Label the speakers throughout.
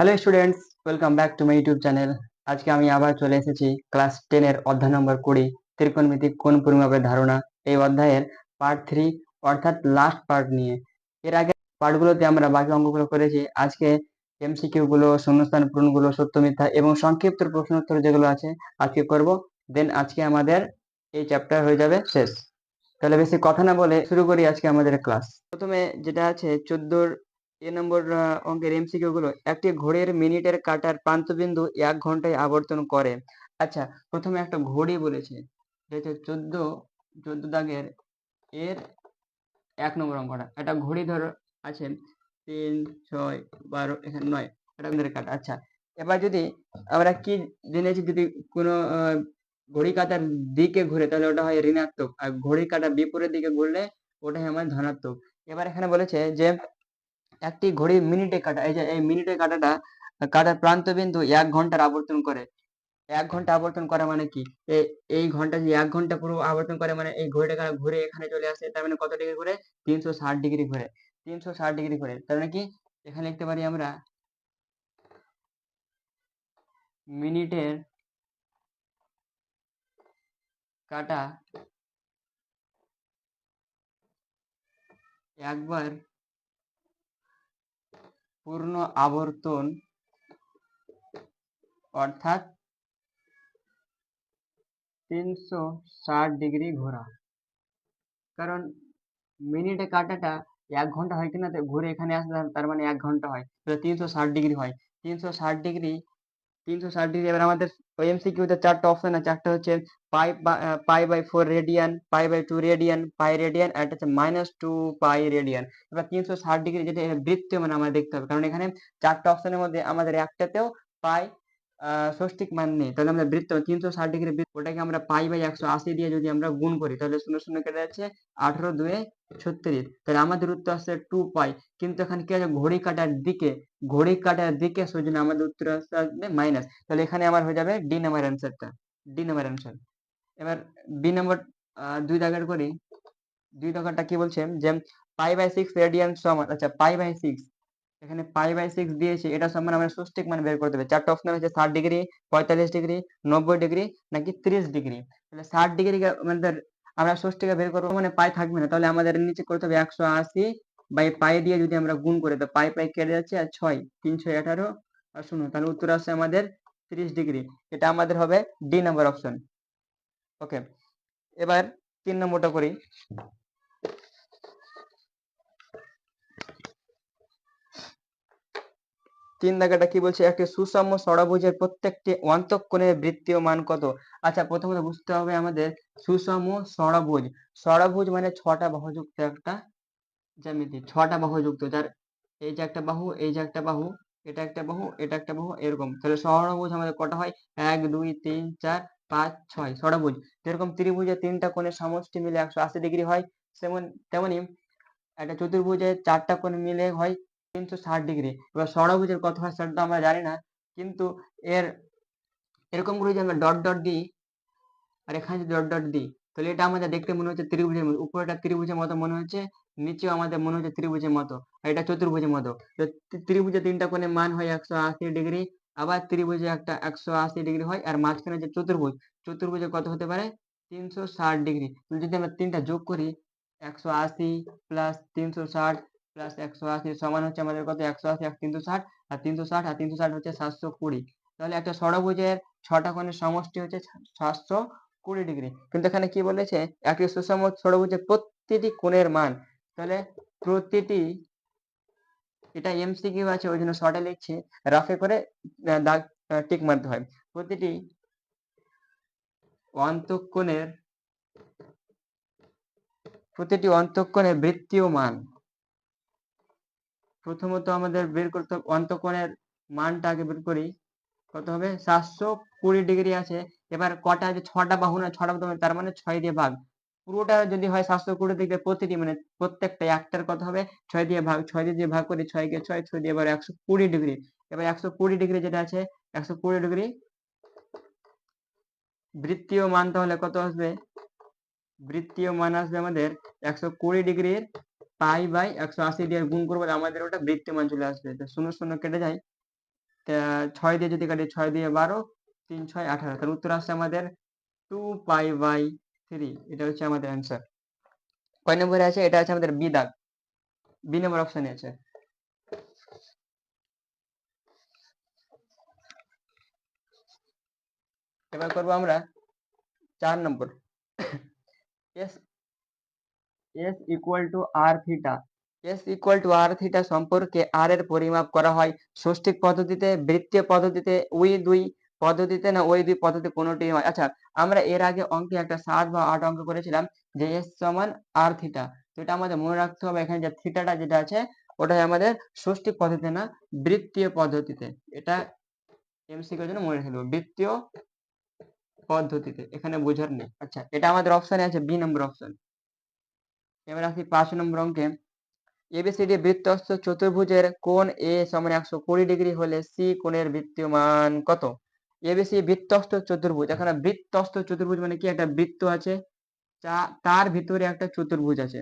Speaker 1: Hello students, welcome back to my YouTube channel. আজকে আমি আবার চলে এসেছি ক্লাস 10 এর অধ্যায় নম্বর 20 ত্রিকোণমিতিক কোণ পরিমাপের ধারণা। এই অধ্যায়ের পার্ট 3 অর্থাৎ লাস্ট পার্ট নিয়ে। এর আগে পার্টগুলোতে আমরা বাকি অঙ্কগুলো করেছি। আজকে এমসিকিউ গুলো, শূন্যস্থান পূরণগুলো, সত্য মিথ্যা এবং সংক্ষিপ্ত প্রশ্ন উত্তর যেগুলো আছে আজকে করব। দেন আজকে আমাদের এই চ্যাপ্টার হয়ে যাবে শেষ। তাহলে বেশি কথা না বলে শুরু করি আজকে আমাদের ক্লাস। প্রথমে যেটা আছে 14 নম্বর অঙ্কের এমসিকিউ গুলো। একটি ঘড়ির মিনিটের কাঁটার প্রান্তবিন্দু 1 ঘন্টায় আবর্তন করে। আচ্ছা, প্রথমে একটা ঘড়ি বলেছে, যেটা 14 দাগের এর 1 নম্বর অঙ্কটা। একটা ঘড়ি ধরো আছে 3, 6, 12, এখানে 9, এটা মিনিটের কাঁটা। আচ্ছা, এবার যদি আমরা কি জেনেছি, যদি কোনো ঘড়ি কাঁটার দিকে ঘুরে তাহলে ওটা হয় ঋণাত্মক, আর ঘড়ি কাঁটা বিপরীত দিকে ঘুরলে ওটা হয় আমার ধনাত্মক। এবার এখানে বলেছে যে একটি ঘড়ি মিনিটে কাটা, এই যে এই মিনিটে কাটাটা কাটার প্রান্তবিন্দু 1 ঘন্টার আবর্তন করে। 1 ঘন্টা আবর্তন করা মানে কি? এই ঘন্টা যে 1 ঘন্টা পুরো আবর্তন করে, মানে এই ঘড়িটা ঘুরে এখানে চলে আসে, তার মানে কত ডিগ্রি ঘুরে? 360 ডিগ্রি ঘুরে। 360 ডিগ্রি ঘুরে, তার মানে কি এখানে লিখতে পারি আমরা মিনিটের কাটা একবার পূর্ণ আবর্তন অর্থাৎ 360 ডিগ্রি ঘোরা। কারণ মিনিটে কাটাটা 1 ঘন্টা হয় কিনা, ঘুরে এখানে আসলে তার মানে 1 ঘন্টা হয়, তাহলে 360 ডিগ্রি হয়। 360 ডিগ্রি, 360 ডিগ্রি। এবার আমাদের ওই এমসিকিউতে 4টা অপশন আছে। একটা হচ্ছে পাই/4 রেডিয়ান, পাই/2 রেডিয়ান, পাই রেডিয়ান, আর একটা হচ্ছে -2 পাই রেডিয়ান। এবার 360 ডিগ্রি যেটা বৃত্তীয় মানে আমাদের দেখতে হবে, কারণ এখানে 4টা অপশনের মধ্যে আমাদের একটাতেও পাই ষষ্ঠিক মান নেই। তাহলে আমরা বৃত্ত 360 ডিগ্রি ওটাকে আমরা পাই/180 দিয়ে যদি আমরা গুণ করি, তাহলে শূন্য শূন্য কেটে যাচ্ছে, 18 দুয়ে 36। তাহলে আমাদের উত্তর আসছে 2 পাই। কিন্তু এখানে কি আছে, ঘড়ি কাটার দিকে, ঘড়ি কাটার দিকে, সেই জন্য আমাদের উত্তর আসবে মাইনাস। তাহলে এখানে আমার হয়ে যাবে ডি নাম্বার অ্যান্সারটা, ডি নাম্বার অ্যান্সার। এবার বি নম্বর 2 দাগের করি। 2 দাগেরটা কি বলছে যে পাই/6 রেডিয়ান সমান, আচ্ছা পাই/6, এখানে পাই/6 দিয়েছে, এটা সমান আমরা ষষ্ঠিক মান বের করতে হবে। 4টা অপশন আছে, 60 ডিগ্রি, 45 ডিগ্রি, 90 ডিগ্রি নাকি 30 ডিগ্রি। তাহলে 60 ডিগ্রি আমাদের আমরা ষষ্ঠিকে বের করবো, মানে পাই থাকবে না, তাহলে আমাদের নিচে করতে হবে 180 বাই পাই দিয়ে যদি আমরা গুণ করি, তো পাই পাই কেটে যাচ্ছে, আর 6, 3 6 18 আর 0, তাহলে উত্তর আসছে আমাদের 30 ডিগ্রি। এটা আমাদের হবে ডি নাম্বার অপশন। ওকে, এবার 3 নম্বরটা করি। 3 দাগেরটা কি বলছে, একটি সুষম ষড়ভুজের প্রত্যেকটি অন্তঃকোণের বৃত্তীয় মান কত? আচ্ছা, প্রথমত বুঝতে হবে আমাদের সুষম ষড়ভুজ। ষড়ভুজ মানে 6টা বাহুযুক্ত একটা জ্যামিতি, 6টা বাহুযুক্ত, যার এই যে একটা বাহু, এই যে একটা বাহু, এটা একটা বাহু, এটা একটা বাহু, এরকম। তাহলে ষড়ভুজ আমাদের কটা হয়? 1 2 3 4 5 6 ষড়ভুজ। যেরকম ত্রিভুজের 3টা কোণের সমষ্টি মিলে 180 ডিগ্রি হয়, তেমনি একটা চতুর্ভুজের 4টা কোণ মিলে হয় 360 ডিগ্রি। এবার ষড়ভুজের কত হয় সেটা আমরা জানি না, কিন্তু এর এরকম করে যদি আমরা ডট ডট দিই, আর এখানে যদি ডট ডট দিই, তাহলে এটা আমাদের দেখতে মনে হচ্ছে ত্রিভুজের মতো, উপরেটা ত্রিভুজের মতো মনে হচ্ছে, নিচেও আমাদের মনে হচ্ছে ত্রিভুজের মতো, আর এটা চতুর্ভুজের মতো। তো ত্রিভুজের 3টা কোণের মান হয় 180 ডিগ্রি, আবার ত্রিভুজে একটা 180 ডিগ্রি হয়, আর মাঝখানে যে চতুর্ভুজ, চতুর্ভুজে কত হতে পারে? 360 ডিগ্রি। যদি আমরা 3টা যোগ করি, 180 প্লাস 360 প্লাস 180 সমান হচ্ছে আমাদের কত? 180 আর 360, আর 360 আর 360 হচ্ছে 720। তাহলে একটা ষড়ভুজের 6টা কোণের সমষ্টি হচ্ছে 720 ডিগ্রি। কিন্তু এখানে কি বলেছে, একটি সুষম ষড়ভুজের প্রতিটি কোণের মান। তাহলে প্রতিটি, এটা এমসিকিউ আছে ওই জন্য শর্টে লিখছি, রাফে করে দাগ টিক মারতে হয়। প্রতিটি অন্তঃকোণের, প্রতিটি অন্তঃকোণের বৃত্তীয় মান। প্রথমত আমাদের বের করতে হবে অন্তঃকোণের মানটা, আগে বের করি। কত হবে? 720 ডিগ্রি আছে। এবার কটা আছে? 6টা বাহু না, 6টা বাহু, তার মানে 6 দিয়ে ভাগ। পুরোটা যদি হয় 720 ডিগ্রি, প্রতিটি মানে প্রত্যেকটা একটার কত হবে? 6 দিয়ে ভাগ, 6 দিয়ে ভাগ করি, 6 কে 6, 6 দিয়ে এবার 120 ডিগ্রি। এবার 120 ডিগ্রি যেটা আছে, 120 ডিগ্রি বৃত্তীয় মান, তাহলে কত আসবে? বৃত্তীয় মান আসবে আমাদের 120 ডিগ্রির পাই বাই 180 দিয়ে গুণ করবো, আমাদের ওটা বৃত্তীয় মান চলে আসবে। তো 0 0 কেটে যায়, 6 দিয়ে যদি কাটি 6 দিয়ে 12, 3 6 18, তাহলে উত্তর আসছে আমাদের 2π/3। এটা হচ্ছে আমাদের অ্যান্সার। কয় নম্বরে আছে? এটা আছে আমাদের বি দাগ, বি নম্বর অপশনে আছে। এবার করবো আমরা 4 নম্বর। S S equal to R theta. S equal to R theta সম্পর্কে আর এর পরিমাপ করা হয় ষষ্ঠিক পদ্ধতিতে, বৃত্তীয় পদ্ধতিতে, ওই দুই পদ্ধতিতে, না ওই দুই পদ্ধতি কোনোটি হয়। আচ্ছা, আমরা এর আগে অঙ্কে একটা 7 বা 8 অঙ্ক করেছিলাম যে এস সমান আর থিটা। তো এটা আমাদের মনে রাখতে হবে, এখানে যে থিটাটা যেটা আছে ওটাই আমাদের ষষ্ঠিক পদ্ধতিতে না বৃত্তীয় পদ্ধতিতে। এটা এমসিকিউর জন্য মনে রাখতে হবে, বৃত্তীয় পদ্ধতিতে, এখানে বোঝার নেই। আচ্ছা, এটা আমাদের অপশনে আছে বি নম্বর অপশন। এবার আসি 5 নম্বর অঙ্কে। এবিসিডি বৃত্তস্থ চতুর্ভুজের কোণ এ সমান 120 ডিগ্রি হলে সি কোণের বৃত্তীয় মান কত? এবিসি বৃত্তস্থ চতুর্ভুজ। এখানে বৃত্তস্থ চতুর্ভুজ মানে কি? একটা বৃত্ত আছে, তার ভিতরে একটা চতুর্ভুজ আছে।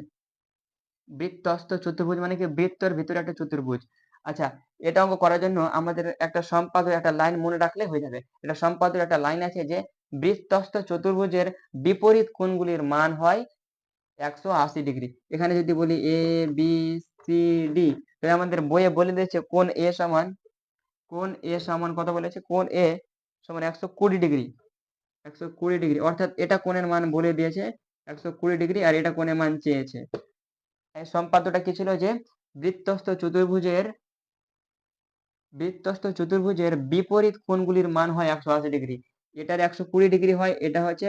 Speaker 1: বৃত্তস্থ চতুর্ভুজ মানে কি? বৃত্তর ভিতরে একটা চতুর্ভুজ। আচ্ছা, এটা অঙ্ক করার জন্য আমাদের একটা সম্পাদ্য একটা লাইন মনে রাখলে হয়ে যাবে। এটা সম্পাদ্যের একটা লাইন আছে যে বৃত্তস্থ চতুর্ভুজের বিপরীত কোণগুলির মান হয় 180 ডিগ্রি। এখানে যদি বলি এ বি সি ডি, তাহলে আমাদের বইয়ে বলে দিয়েছে কোণ এ সমান কত বলেছে? কোণ এ সমান 120 ডিগ্রি। 120 ডিগ্রি, অর্থাৎ এটা কোণের মান বলে দিয়েছে 120 ডিগ্রি, আর এটা কোণের মান চেয়েছে। এই সম্পাদ্যটা কি ছিল? যে বৃত্তস্থ চতুর্ভুজের বিপরীত কোণগুলির মান হয় 180 ডিগ্রি। এটার 120 ডিগ্রি হয়, এটা হচ্ছে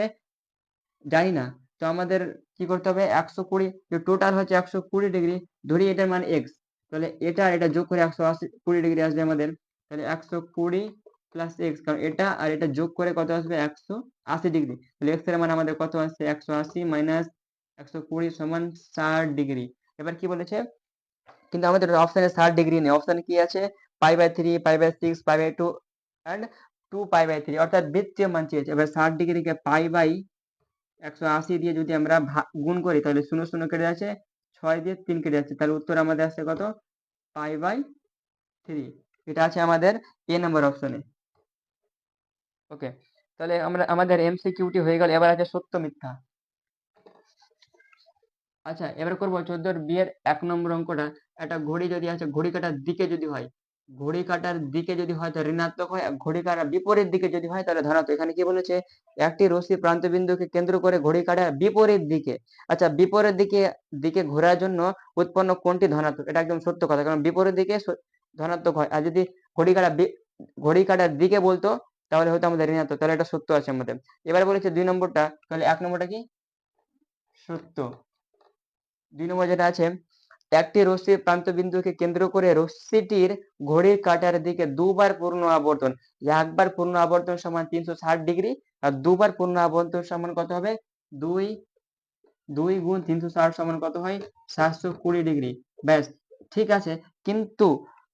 Speaker 1: জানি না। তো আমাদের কি করতে হবে? 120, টোটাল হচ্ছে 120 ডিগ্রি, ধরি এটার মান এক্স, তাহলে এটা আর এটা যোগ করে 120 ডিগ্রি আসবে আমাদের। তাহলে 120 প্লাস এক্স, কারণ এটা আর এটা যোগ করে কত আসবে? 180 ডিগ্রি। তাহলে এক্স এর মান আমাদের কত আসছে? 180 মাইনাস 120 সমান 60 ডিগ্রি। এবার কি বলেছে? কিন্তু আমাদের অপশনে 60 ডিগ্রি নেই, অপশনে কি আছে? π/3, π/6, π/2 এন্ড 2π/3, অর্থাৎ বৃত্তীয় মান চেয়েছে। এবার 60 ডিগ্রিকে π/180 দিয়ে যদি আমরা গুণ করি, তাহলে 0 0 কেটে যাচ্ছে, 6 দিয়ে 3 কেটে যাচ্ছে, তাহলে উত্তর আমাদের আসছে কত? π/3। এটা আছে আমাদের এ নম্বর অপশনে। ওকে, তাহলে আমরা আমাদের এমসিকিউটি হয়ে গেল। এবার আছে সত্য মিথ্যা। আচ্ছা, এবার করবো 14 বিয়ের 1 নম্বর অঙ্কটা। একটা ঘড়ি যদি আছে, ঘড়ি কাটার দিকে যদি হয়, ঘড়ি কাটার দিকে যদি হয় তো ঋণাত্মক হয়, আর ঘড়ি কাটার বিপরীত দিকে যদি হয় তাহলে ধনাত্মক। এখানে কি বলেছে? একটি রশ্মি প্রান্তবিন্দুকে কেন্দ্র করে ঘড়ি কাটার বিপরীত দিকে। আচ্ছা, বিপরীত দিকে দিকে ঘোরার জন্য উৎপন্ন কোণটি ধনাত্মক। এটা একদম সত্য কথা, কারণ বিপরীত দিকে ধনাত্মক হয়। আর যদি ঘড়ি কাটার ঘড়ি কাটার দিকে বলতো তাহলে হয়তো আমাদের ঋণাত্মক, তাহলে এটা সত্য আছে আমাদের। এবার বলেছে 2 নম্বরটা, তাহলে 1 নম্বরটা কি? সত্য। 2 নম্বর যেটা আছে, একটি রশ্মির প্রান্তবিন্দুকে কেন্দ্র করে রশ্মিটির ঘড়ির কাঁটার দিকে দুবার পূর্ণ আবর্তন। একবার পূর্ণ আবর্তন সমান 360 ডিগ্রি, আর দুবার পূর্ণ আবর্তন সমান কত হবে? 2 2 গুণ 360 সমান কত হয়? 720 ডিগ্রি। ব্যাস, ঠিক আছে। কিন্তু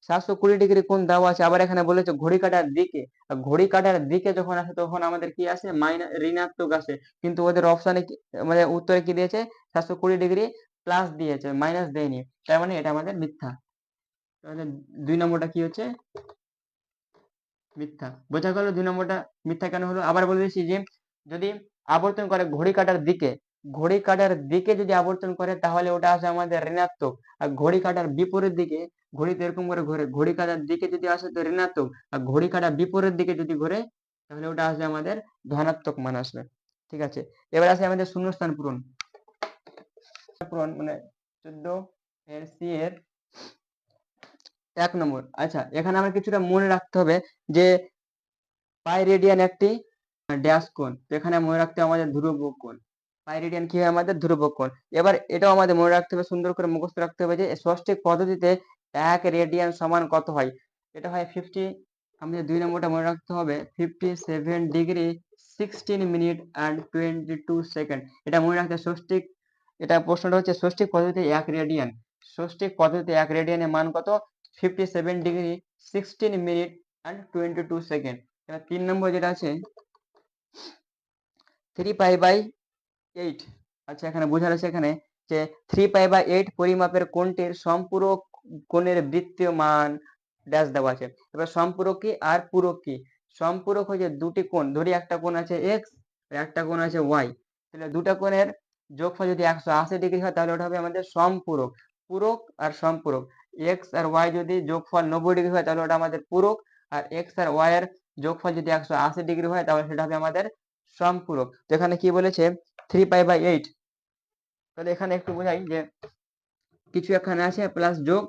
Speaker 1: 720 ডিগ্রি কোণ দেওয়া আছে, আবার এখানে বলেছে ঘড়ি কাঁটার দিকে। আর ঘড়ি কাঁটার দিকে যখন আসে তখন আমাদের কি আসে? ঋণাত্মক আসে। কিন্তু ওদের অপশনে মানে উত্তরে কি দিয়েছে? 720 ডিগ্রি প্লাস দিয়েছে, মাইনাস দেয়নি। তার মানে এটা আমাদের মিথ্যা। তাহলে 2 নম্বরটা কি হচ্ছে? মিথ্যা। বোঝা গেল 2 নম্বরটা মিথ্যা কেন হলো? আবার বলে দিচ্ছি যে যদি আবর্তন করে ঘড়ি কাঁটার দিকে, ঘড়ি কাঁটার দিকে যদি আবর্তন করে তাহলে ওটা আসে আমাদের ঋণাত্মক। আর ঘড়ি কাঁটার বিপরীত দিকে, ঘড়িতে এরকম করে ঘোরে, ঘড়ি কাঁটার দিকে যদি আসে তো ঋণাত্মক, আর ঘড়ি কাঁটার বিপরীত দিকে যদি ঘোরে তাহলে ওটা আসবে আমাদের ধনাত্মক মান আসবে। ঠিক আছে, এবার আসে আমাদের শূন্যস্থান পূরণ। পূরণ মানে 14 এর সি এর 1 নম্বর। আচ্ছা, এখানে আমার কিছুটা মনে রাখতে হবে যে পাই রেডিয়ান একটি ড্যাশ কোণ। তো এখানে মনে রাখতে হবে আমাদের ধ্রুবক কোণ। পাই রেডিয়ান কি হয়? আমাদের ধ্রুবক কোণ। এবার এটাও আমাদের মনে রাখতে হবে, সুন্দর করে মুখস্থ রাখতে হবে যে ষষ্ঠিক পদ্ধতিতে 1 রেডিয়ান সমান কত হয়? এটা হয় 50, আমাদের 2 নম্বরটা মনে রাখতে হবে 57 ডিগ্রি 16 মিনিট এন্ড 22 সেকেন্ড। এটা মনে রাখতে ষষ্ঠিক, এটা প্রশ্নটা হচ্ছে ষষ্ঠিক পদ্ধতিতে 1 রেডিয়ান। ষষ্ঠিক পদ্ধতিতে 1 রেডিয়ানের মান কত? 57 ডিগ্রি 16 মিনিট এন্ড 22 সেকেন্ড। এবার 3 নম্বর যেটা আছে 3π/8। আচ্ছা, এখানে বোঝা যাচ্ছে এখানে যে 3π/8 পরিমাপের কোণটির সম্পূরক কোণের বৃত্তীয় মান ড্যাশ দেওয়া আছে। এবার সম্পূরক কি আর পূরক কি? সম্পূরক হচ্ছে দুটি কোণ, ধরি একটা কোণ আছে এক্স আর একটা কোণ আছে ওয়াই, তাহলে দুটা কোণের যোগফল যদি 180 ডিগ্রি হয় তাহলে ওটা হবে আমাদের সম্পূরক। পূরক আর সম্পূরক, এক্স আর ওয়াই যদি যোগফল 90 ডিগ্রি হয় তাহলে ওটা আমাদের পূরক, আর এক্স আর ওয়াই এর যোগফল যদি 180 ডিগ্রি হয় তাহলে সেটা হবে আমাদের সম্পূরক। তো এখানে কি বলেছে 3π/8, তাহলে এখানে একটু বোঝাই যে কিছু এখানে আছে প্লাস যোগ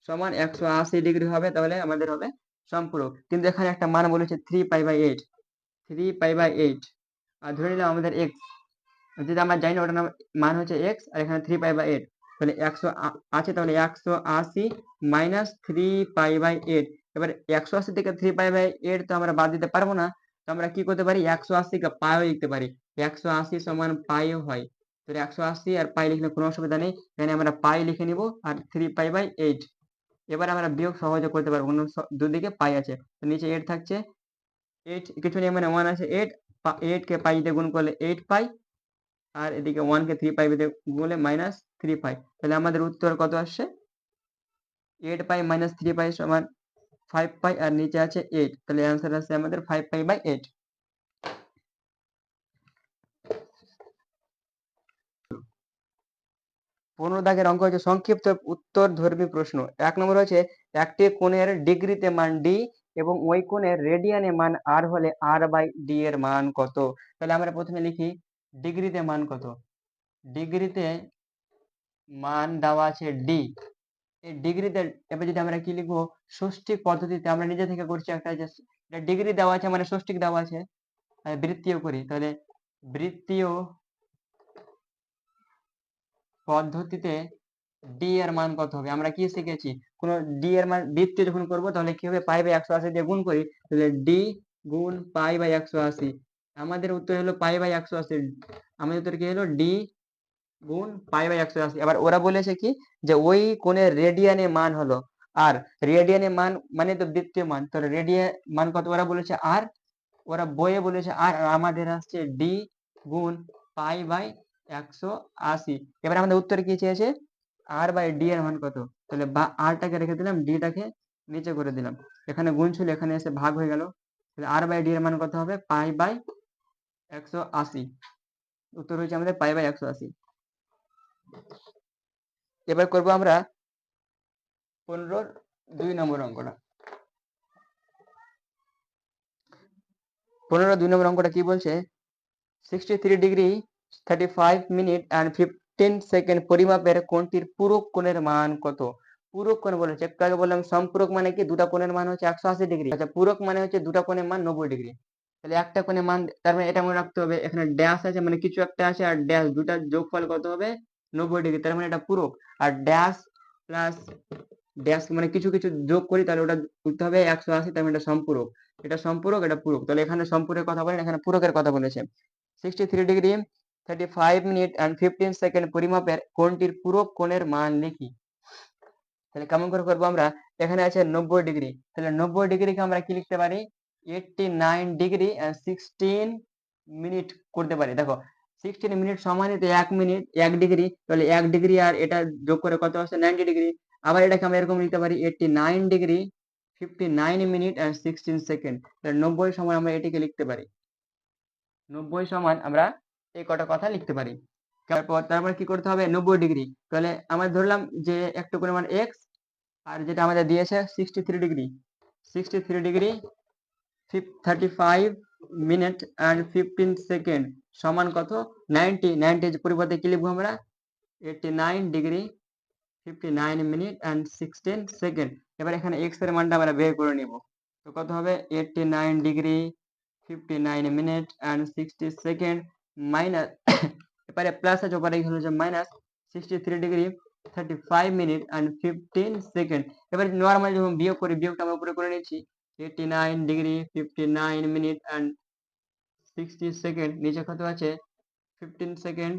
Speaker 1: সমান 180 ডিগ্রি হবে, তাহলে আমাদের হবে সম্পূরক। কিন্তু এখানে একটা মান বলেছে 3π/8, 3π/8, আর ধরে নিলাম আমাদের এক্স, যেটা আমরা জানি না ওটার মান হচ্ছে এক্স, আর এখানে 3π/8, তাহলে 100 আছে, তাহলে 180 মাইনাস 3π/8। এবার 180 থেকে 3π/8 তো আমরা বাদ দিতে পারবো না, তো আমরা কি করতে পারি 180 কে পাইও লিখতে পারি, 180 সমান পাইও হয়। তো 180 আর পাই লিখলে কোনো অসুবিধা নেই, এখানে আমরা পাই লিখে নিব আর 3π/8। এবার আমরা বিয়োগ সহজে করতে পারবো, অন্য দুদিকে পাই আছে, তো নিচে 8 থাকছে, 8 কিছু নেই মানে 1 আছে, 8 কে পাই দিয়ে গুণ করলে 8 পাই, আর এদিকে 1 কে 3 পাই দিয়ে গুণলে মাইনাস 3 পাই, তাহলে আমাদের উত্তর কত আসছে 8 পাই মাইনাস 3 পাই সমান 5 পাই, আর নিচে আছে 8, তাহলে অ্যান্সার আসছে আমাদের 5π/8। 15 দাগের অঙ্ক হচ্ছে সংক্ষিপ্ত উত্তরধর্মী প্রশ্ন। 1 নম্বর হচ্ছে একটি কোণের ডিগ্রিতে মান ডি এবং ওই কোণের রেডিয়ানে মান আর হলে r/d এর মান কত? তাহলে আমরা প্রথমে লিখি ডিগ্রিতে মান কত। ডিগ্রিতে মান দেওয়া আছে ডি, এই ডিগ্রিতে এবার যদি আমরা কি লিখবো ষষ্ঠিক পদ্ধতিতে, আমরা নিজে থেকে করছি একটা যে ডিগ্রি দেওয়া আছে মানে ষষ্ঠিক দেওয়া আছে, বৃত্তীয় করি, তাহলে বৃত্তীয় পদ্ধতিতে ডি এর মান কত হবে? আমরা কি শিখেছি কোন ডি এর মান বৃত্তীয় যখন করব তাহলে কি হবে π/180 দিয়ে গুণ করি, তাহলে ডি গুণ π/180, আমাদের উত্তর হলো π/180, আমাদের উত্তর কি হলো ডি গুণ π/180। এবার ওরা বলেছে কি যে ওই কোণের রেডিয়ানে মান হলো আর, রেডিয়ানে মান মানে তো বৃত্তীয় মান, তো রেডিয়ান মান কত ওরা বলেছে আর, ওরা বইয়ে বলেছে আর, আমাদের আসছে ডি গুণ π/180। এবার আমাদের উত্তরে কি চেয়েছে r/d এর মান কত, তাহলে rটাকে রেখে দিলাম, ডি-টাকে নিচে করে দিলাম, এখানে গুণ ছিল এখানে এসে ভাগ হয়ে গেল, তাহলে r/d এর মান কত হবে π/180। উত্তর হচ্ছে আমাদের π/180। এবার করব আমরা 15-2 নম্বর অঙ্কটা। 15-2 নম্বর অঙ্কটা কি বলছে 63 ডিগ্রি 35 মিনিট এন্ড 15 সেকেন্ড পরিমাপের কোণটির পূরক কোণের মান কত? পূরক কোণ বলেছে, একটু আগে বললাম সম্পূরক মানে কি দুটা কোণের মান হচ্ছে 180 ডিগ্রি, আচ্ছা পূরক মানে হচ্ছে দুটা কোণের মান 90 ডিগ্রি, তাহলে একটা কোণের মান, তার মানে এটা মনে রাখতে হবে এখানে ড্যাশ আছে মানে কিছু একটা আছে, আর ড্যাশ দুটার যোগফল কত হবে 90 ডিগ্রি, তার মানে এটা পূরক। আর ড্যাশ প্লাস ড্যাশ মানে কিছু কিছু যোগ করি তাহলে ওটা উত্তর হবে 180, তার মানে এটা সম্পূরক, এটা সম্পূরক এটা পূরক, তাহলে এখানে সম্পূরকের কথা বলেন, এখানে পূরকের কথা বলেছে। 63 ডিগ্রি 35 মিনিট এন্ড 15 সেকেন্ড পরিমাপের কোণটির পূরক কোণের মান লিখি। তাহলে কেমন করে করবো আমরা, এখানে আছে 90 ডিগ্রি, তাহলে 90 ডিগ্রিকে আমরা কি লিখতে পারি 89 ডিগ্রি 16 মিনিট করতে পারি। দেখো 16 মিনিট সমানই তো 1 মিনিট 1 ডিগ্রি, তাহলে 1 ডিগ্রি আর এটা যোগ করে কত আসছে 90 ডিগ্রি। আবার এটাকে আমরা এরকম লিখতে পারি 89 ডিগ্রি 59 মিনিট 16 সেকেন্ড, তাহলে 90 সমান আমরা এটিকে লিখতে পারি, 90 সমান আমরা এই কটা কথা লিখতে পারি। তারপর কি করতে হবে 90 ডিগ্রি, তাহলে আমরা ধরলাম যে একটু পরিমাণ x, আর যেটা আমাদের দিয়েছে 63 degree, 63 degree 35 minute and 15 second সমান কত 90, 90 এর পরিবর্তে কি লিখবো আমরা 89 ডিগ্রি 59 মিনিট এন্ড 16 সেকেন্ড। এবার এখানে x এর মানটা আমরা বের করে নিব, তো কত হবে 89 degree 59 minute and 60 second minus এবারে প্লাস আছে ওপারে হলো যে minus 63 degree 35 minute and 15 second. এবার নরমাল যখন বিয়োগ করি, বিয়োগটা আমরা উপরে করে নিচ্ছি 89 ডিগ্রি 59 মিনিট এন্ড 60 সেকেন্ড, নিচে কত আছে 15 সেকেন্ড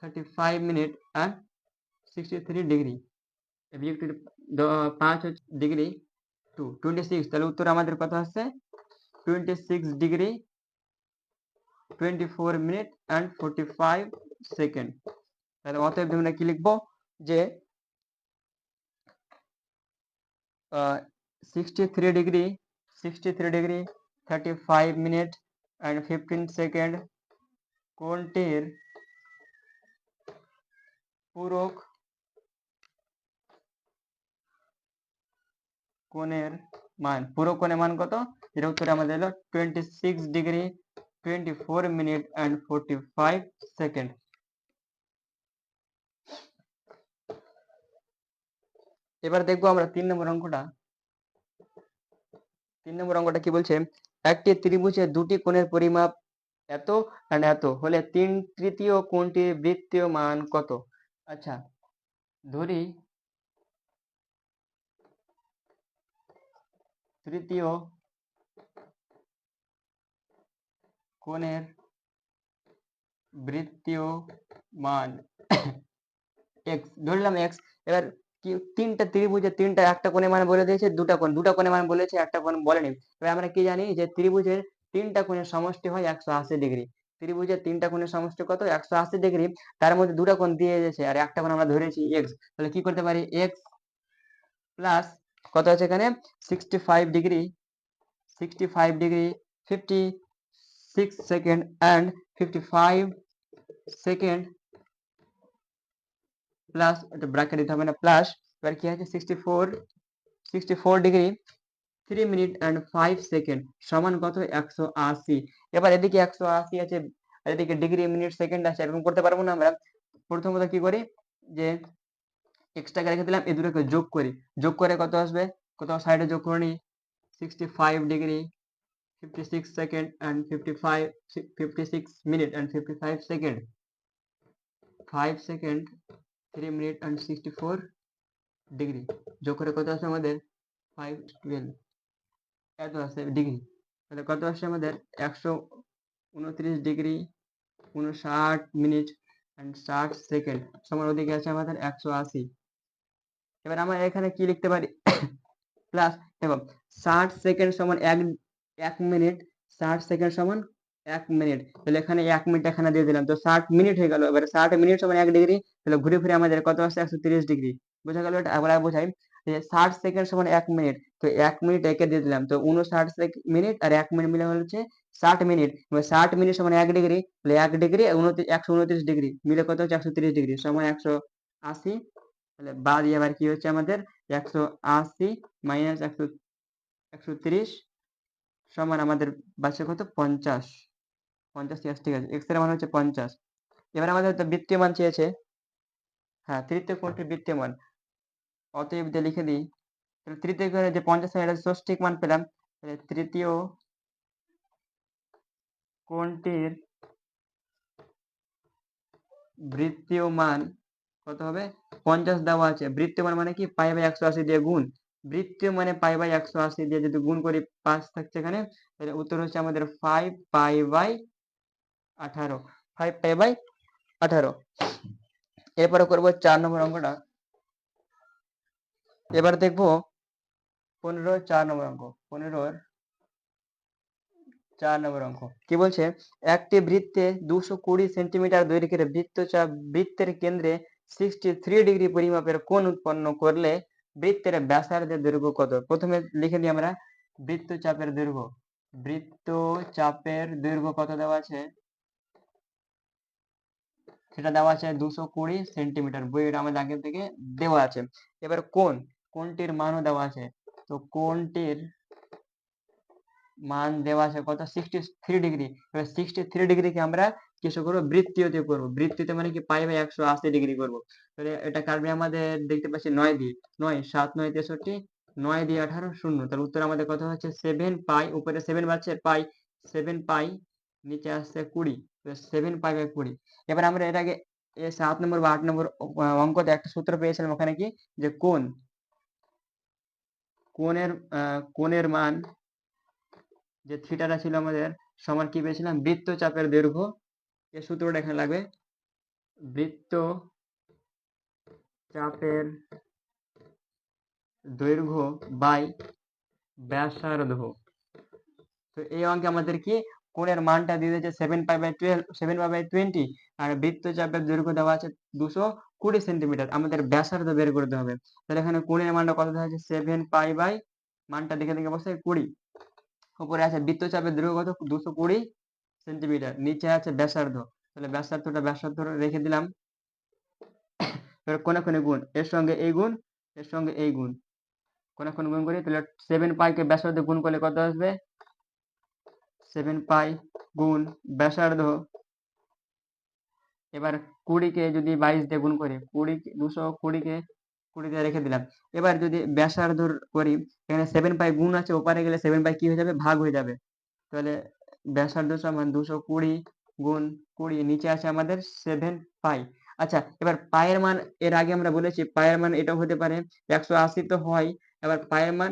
Speaker 1: 35 মিনিট এন্ড 63 ডিগ্রি, বিয়োগ 5 ডিগ্রি 26, তাহলে উত্তর আমাদের কত আসছে 26 ডিগ্রি 24 মিনিট এন্ড 45 সেকেন্ড। তাহলে অতএব আমরা কি লিখবো যে 63 ডিগ্রি 35 মিনিট অ্যান্ড 15 সেকেন্ড কোণটির পূরক কোণের মান কত? এর উত্তরে আমাদের হলো 26 ডিগ্রি 24 মিনিট অ্যান্ড 45 সেকেন্ড। এবার দেখবো আমরা 3 নম্বর অঙ্কটা। 3 নম্বর অঙ্কটা কি বলছে? একটি ত্রিভুজের দুটি কোণের পরিমাপ এত and এত হলে 3/3 কোণটির বৃত্তীয় মান কত? আচ্ছা, ধরি তৃতীয় কোণের বৃত্তীয় মান x, ধরলাম x। এবার কি, তিনটা ত্রিভুজের তিনটা একটা কোণের মান বলে দিয়েছে, দুটা কোণের মান বলেছে, একটা কোণ বলেনি। এবার আমরা কি জানি যে ত্রিভুজের তিনটা কোণের সমষ্টি হয় 180 ডিগ্রি। ত্রিভুজের তিনটা কোণের সমষ্টি কত? 180 ডিগ্রি। তার মধ্যে দুটা কোণ দিয়ে দিয়েছে আর একটা কোণ আমরা ধরেছি x। তাহলে কি করতে পারি? x প্লাস কত আছে এখানে? 65 degree 56 second and 55 second plus, এটা ব্র্যাকেট দিতে হবে না, প্লাস এবার কি আছে 64 ডিগ্রি 3 মিনিট and 5 সেকেন্ড সমান কত? 180। এবার এদিকে 180 আছে আর এদিকে ডিগ্রি মিনিট সেকেন্ড আছে, এরকম করতে পারবো না আমরা। প্রথমত কি করি, যে এক্সট্রাকে রেখে দিলাম, এই দুটোকে যোগ করে কত আসবে? কত সাইডে যোগ করে নি, 65 degree 56 second and 56 minute and 55 second 5 second 3 minute and 64 degree যোগ করে কত আসে আমাদের? 512 এত আসে ডিগ্রি। তাহলে কত আসছে আমাদের? 129 ডিগ্রি 59 মিনিট and 60 সেকেন্ড সমান ওদিকে আছে আমাদের 180। এবার আমরা এখানে কি লিখতে পারি? প্লাস দেখো 60 সেকেন্ড সমান 1 মিনিট, 60 সেকেন্ড সমান 1 মিনিট। তাহলে এখানে 1 মিনিট এখানে দিয়ে দিলাম, তো 60 মিনিট হয়ে গেল। এবারে 60 মিনিট সমান 1 ডিগ্রি, তাহলে ঘুরে ফিরে আমাদের কত আসছে? 130 ডিগ্রি। বোঝা গেল? এটা আবার বোঝাই যে 60 সেকেন্ড সমান 1 মিনিট, তো 1 মিনিট একে দিয়ে দিলাম, তো 59 মিনিট আর 1 মিনিট মিলে হচ্ছে 60 মিনিট। এবার 60 মিনিট সমান 1 ডিগ্রি, তাহলে 1 ডিগ্রি 129 ডিগ্রি মিলে কত হচ্ছে? 130 ডিগ্রি সমান 180। তাহলে বাদ দিয়ে আবার কি হচ্ছে আমাদের? 180 মাইনাস 130 সমান আমাদের বাঁচছে কত? 50। 50 ঠিক আছে, x এর মান হচ্ছে 50। এবার আমাদের তো বৃত্তীয় মান চেয়েছে। হ্যাঁ, তৃতীয় কোণটির বৃত্তীয় মান, অতএব দিয়ে লিখে দিই। তাহলে তৃতীয় কোণের যে 50 এটা ষষ্ঠিক মান পেলাম, তাহলে তৃতীয় কোণটির বৃত্তীয় মান কত হবে? 50 দেওয়া আছে। বৃত্তীয় মান মানে কি? পাই বাই 180 দিয়ে গুণ। বৃত্তীয় মানে পাই বাই 180 দিয়ে যদি গুণ করি 5 থাকছে এখানে, তাহলে উত্তর হচ্ছে আমাদের 5 পাই বাই 18। 5 pi by 18। এরপরে করব 4 নম্বর অঙ্কটা। এবার দেখবো 15 4 নম্বর অঙ্ক। 15 4 নম্বর অঙ্ক কি বলছে? একটি বৃত্তে 220 সেন্টিমিটার দৈর্ঘ্যের বৃত্তচাপ বৃত্তের কেন্দ্রে 63 ডিগ্রি পরিমাপের কোণ উৎপন্ন করলে বৃত্তের ব্যাসার্ধের দৈর্ঘ্য কত? প্রথমে লিখে দিই আমরা বৃত্তচাপের দৈর্ঘ্য। বৃত্তচাপের দৈর্ঘ্য কত দেওয়া আছে? সেটা দেওয়া আছে 220 সেন্টিমিটার, বইয়ের আমাদের আগে থেকে দেওয়া আছে। এবার কোণটির মানও দেওয়া আছে, তো কোণটির মান দেওয়া আছে কত? 63 ডিগ্রি। এবার 63 ডিগ্রিকে আমরা কিসে করবো? বৃত্তীয়তে করবো। বৃত্তীয়তে মানে কি? পাই বাই 180 ডিগ্রি করবো। তাহলে এটা কাটবে আমাদের, দেখতে পাচ্ছি 9 দিয়ে, 9 7 9 63, 9 দিয়ে 18 শূন্য। তাহলে উত্তর আমাদের কত হচ্ছে? 7 পাই, উপরে 7 বাড়ছে পাই, 7 পাই, নিচে আসছে 20, 7 পাই বাই 20। এবার আমরা এর আগে 7 নম্বর বা 8 নম্বর অঙ্কতে একটা সূত্র পেয়েছিলাম, ওখানে কি, যে কোণের মান যে থিটাটা ছিল আমাদের সমান কি পেয়েছিলাম? বৃত্তচাপের দৈর্ঘ্য। এই সূত্রটা এখানে লাগবে, বৃত্তচাপের দৈর্ঘ্য বাই ব্যাসার্ধ। তো এই অঙ্কে আমাদের কি কোণের মানটা দিয়ে দিয়েছে 7 পাই বাই 12, 7 পাই বাই 20, আর বৃত্তচাপের দৈর্ঘ্য দেওয়া আছে 220 সেন্টিমিটার। আমাদের ব্যাসার্ধ বের করতে হবে। তাহলে এখানে কোণের মানটা কত দেওয়া আছে? 7 পাই বাই মানটা দেখে দেখে বসে 20। উপরে আছে বৃত্তচাপের দৈর্ঘ্য কত 220 সেন্টিমিটার, নিচে আছে ব্যাসার্ধ, তাহলে ব্যাসার্ধ রেখে দিলাম। এবার কোণে কোণে গুণ, এর সঙ্গে এই গুণ, এর সঙ্গে এই গুণ, কোণে কোণে গুণ করি, তাহলে 7 পাইকে ব্যাসার্ধ গুণ করলে কত আসবে? 7 পাই গুণ ব্যাসার্ধ। এবার 20 কে যদি 22 দিয়ে গুণ করি, 220 কে 20 দিয়ে রেখে দিলাম। এবার যদি ব্যাসার্ধ করি, এখানে 7 পাই গুণ আছে, ওপারে গেলে 7 পাই কি হয়ে যাবে? ভাগ হয়ে যাবে। তাহলে ব্যাসার্ধ সমান 220 গুণ 20, নিচে আছে আমাদের 7 পাই। আচ্ছা, এবার পায়ের মান, এর আগে আমরা বলেছি পায়ের মান এটাও হতে পারে 180 তো হয়। এবার পায়ের মান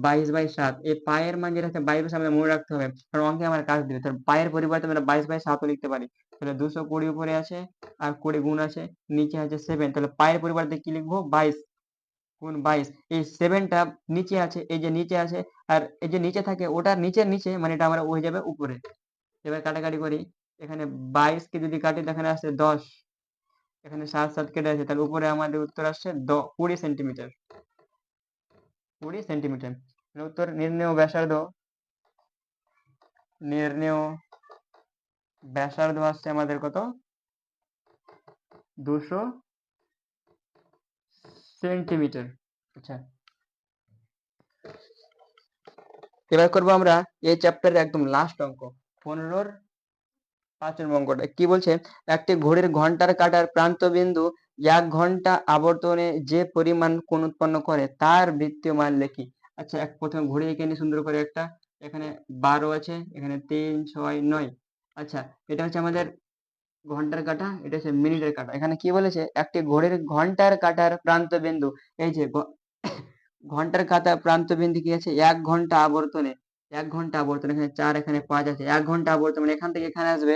Speaker 1: 22/7, এই পায়ের মান যেটা আছে 22 আমাদের মনে রাখতে হবে, কারণ অঙ্কে আমার কাজ দিবে। তাহলে পায়ের পরিবর্তে আমরা 22/7 লিখতে পারি। তাহলে 220 উপরে আছে আর 20 গুণ আছে, নিচে আছে 7, তাহলে পায়ের পরিবর্তে কি লিখবো? 22 গুণ 22। এই 7টা নিচে আছে, এই যে নিচে আছে, আর এই যে নিচে থাকে ওটার নিচের নিচে, মানে এটা আমরা হয়ে যাবে উপরে। এবার কাটাকাটি করি, এখানে 22 কে যদি কাটি এখানে আসছে 10, এখানে 7 7 কেটে আছে, তাহলে উপরে আমাদের উত্তর আসছে 20 সেন্টিমিটার। 20 সেন্টিমিটার উত্তর। নির্ণেয় ব্যাসার্ধ, নির্ণেয় ব্যাসার্ধ আসছে আমাদের কত? 200 সেন্টিমিটার। আচ্ছা, এবার করবো আমরা এই চ্যাপ্টারের একদম লাস্ট অঙ্ক, 15 5 অঙ্কটা কি বলছে? একটি ঘড়ির ঘন্টার কাঁটার প্রান্ত বিন্দু 1 ঘন্টা আবর্তনে যে পরিমাণ কোণ উৎপন্ন করে তার বৃত্তীয় মান লেখি। আচ্ছা, প্রথমে ঘড়ি এঁকে নিই সুন্দর করে একটা, এখানে 12 আছে, এখানে 3 6 9। আচ্ছা, এটা হচ্ছে আমাদের ঘন্টার কাঁটা, এটা হচ্ছে মিনিটের কাঁটা। এখানে কি বলেছে? একটি ঘড়ির ঘন্টার কাঁটার প্রান্ত বিন্দু, এই যে ঘন্টার কাঁটার প্রান্ত বিন্দু কি আছে? 1 ঘন্টা আবর্তনে, 1 ঘন্টা আবর্তনে, এখানে 4 এখানে 5 আছে, 1 ঘন্টা আবর্তন মানে এখান থেকে এখানে আসবে,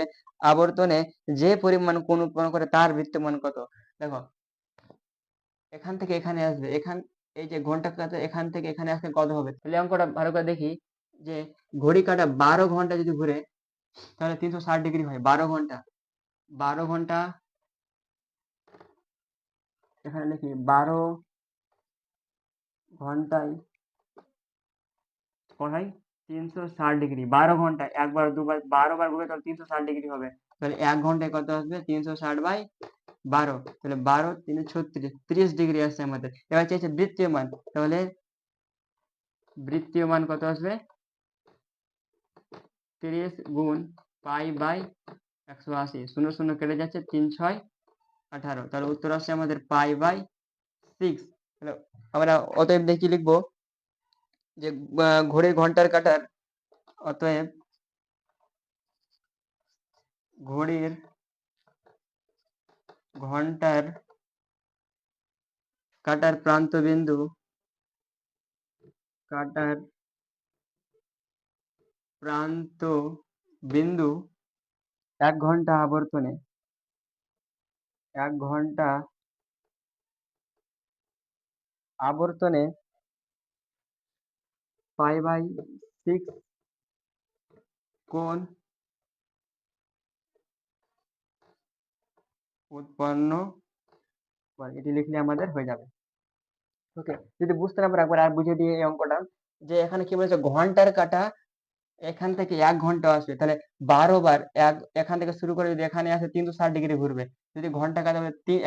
Speaker 1: আবর্তনে যে পরিমাণ কোণ উৎপন্ন করে তার বৃত্তীয় মান কত? দেখো, এখান থেকে এখানে আসবে, এই যে ঘন্টা কাঁটা এখান থেকে এখানে আসলে কত হবে? তাহলে অঙ্কটা ভালো করে দেখি, যে ঘড়ি কাঁটা 12 ঘন্টা যদি ঘুরে, তাহলে 360 ডিগ্রি হয়। 12 ঘন্টা, 12 ঘন্টা, এখানে লিখি 12 ঘন্টায় কোথায় 360 ডিগ্রি। 12 ঘন্টায় একবার দুবার 12 বার ঘুরে, তাহলে 360 ডিগ্রি হবে। তাহলে 1 ঘন্টায় কত আসবে? 360/12, তাহলে 12 3 36, 30 ডিগ্রি আসছে আমাদের। এবার চাইছে বৃত্তীয় মান, তাহলে বৃত্তীয় মান কত আসবে? 30 গুণ পাই/180, 0 0 কেটে যাচ্ছে, 3 6 18, তাহলে উত্তর আসছে আমাদের পাই/6। তাহলে আমরা অতএব দেখি লিখবো, যে ঘড়ির ঘন্টার কাঁটার, অতএব ঘড়ির ঘন্টার কাঁটার প্রান্ত বিন্দু, কাঁটার প্রান্ত বিন্দু 1 ঘন্টা আবর্তনে, 1 ঘন্টা আবর্তনে পাই/6 কোণ উৎপন্ন করে। এটি লিখলে আমাদের হয়ে যাবে। ওকে, যদি বুঝতে না পারো একবার আর বুঝিয়ে দিয়ে এই অঙ্কটা, যে এখানে কি বলেছে? ঘন্টার কাঁটা এখান থেকে 1 ঘন্টা আসবে, তাহলে 12 বার এখান থেকে শুরু করে যদি এখানে আসে 360 ডিগ্রি ঘুরবে। যদি ঘন্টা কাটা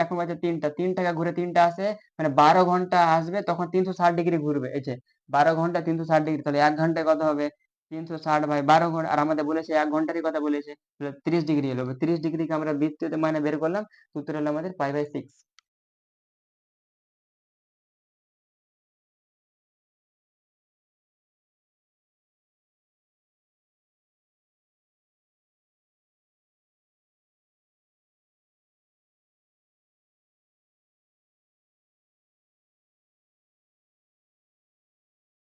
Speaker 1: এখন বাজে 3টা, 3 টাকা ঘুরে 3টা আসে, মানে 12 ঘন্টা আসবে, তখন 360 ডিগ্রি ঘুরবে। এই যে 12 ঘন্টা 360 ডিগ্রি, তাহলে 1 ঘন্টায় কত হবে? 360/12 ঘন্টা, আর আমাদের বলেছে 1 ঘন্টারই কথা বলেছে, তাহলে 30 ডিগ্রি এলো। 30 ডিগ্রিকে আমরা বৃত্তীয় মানে বের করলাম, উত্তর হলো আমাদের পাই/6।